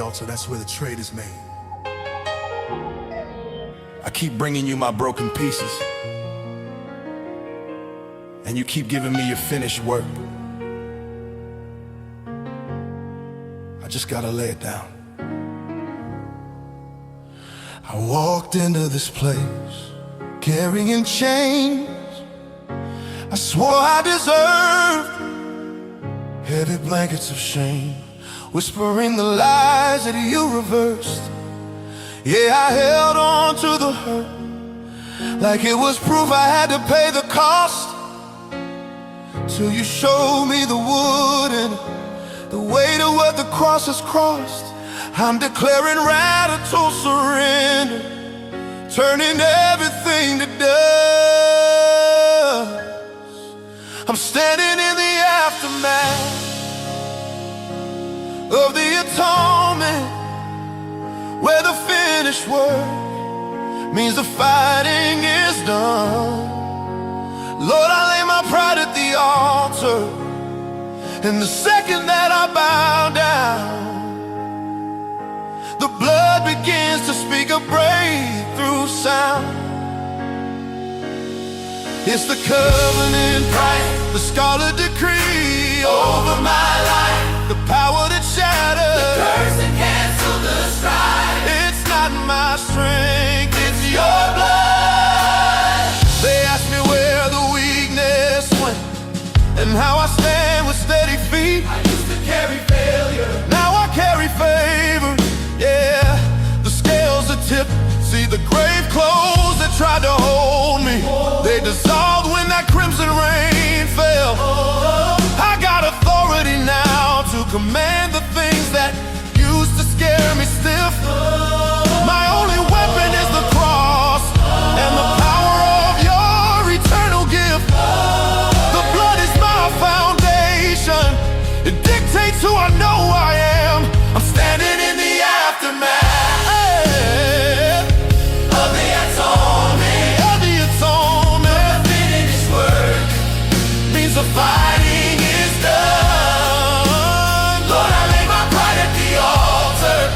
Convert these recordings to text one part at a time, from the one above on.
altar, that's where the trade is made. I keep bringing you my broken pieces, and you keep giving me your finished work. I just gotta lay it down. I walked into this place carrying chains I swore I deserved, heavy blankets of shame, whispering the lies that you reversed. Yeah, I held on to the hurt like it was proof I had to pay the cost, till you showed me the wood and the weight of what the cross has crossed. I'm declaring radical surrender, turning everything to dust. I'm standing in the aftermath of the atonement, where the finished work means the fighting is done. Lord, I lay my pride at the altar, and the second that I bow down, the blood begins to speak a breakthrough sound. It's the covenant price, the scarlet decree over my life, the power that shatters the curse and cancel the strife. It's not my strength, it's your blood. They ask me where the weakness went and how I stand with steady feet. I used to carry failure, now I carry favor. Yeah, the scales are tipped, see the grave clothes that tried to hold me, they dissolved when that crimson rain fell. I got authority now to command the things that used to scare me stiff. My only weapon is the cross and the power of your eternal gift. The blood is my foundation, it dictates who I know I am. I'm standing in the aftermath of the atonement, the finished work means the fighting is done. Lord, I lay my pride at the altar,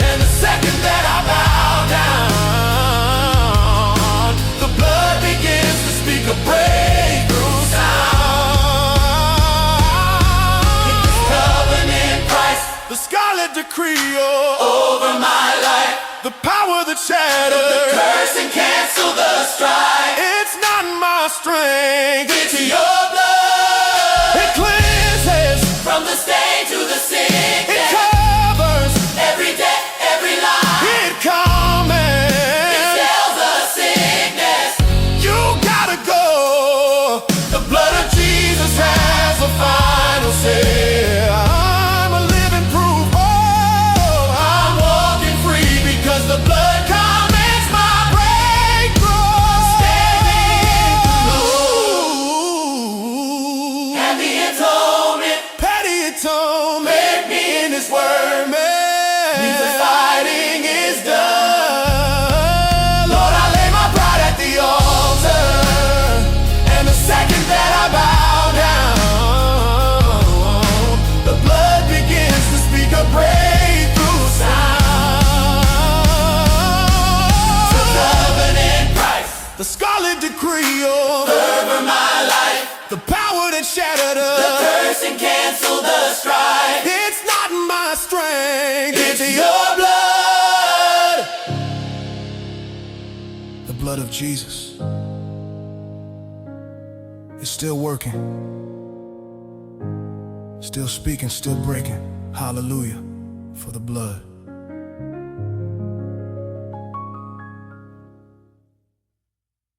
and the second that I bow down, the blood begins to speak a breakthrough sound. It's the covenant price, the scarlet decree over my life, the power that shatters the curse and cancel the strife. It's not my strength, it's your blood. It cleanses from the stain to the sickness, it covers every debt, every lie. It comments, it tells the sickness, you gotta go. The blood of Jesus has the final say. I'm a living proof, I'm walking free, because the blood comments my breakthrough. Standing through, and the atonement, petty atonement, made me in His word, means the fighting is done. Lord, I lay my pride at the altar, and the second that I bow down, the blood begins to speak a breakthrough sound. The covenant price, the scarlet decree over my life, the power that shattered the curse and cancel the strife. It's not my strength, it's your blood. The blood of Jesus is still working, still speaking, still breaking. Hallelujah for the blood.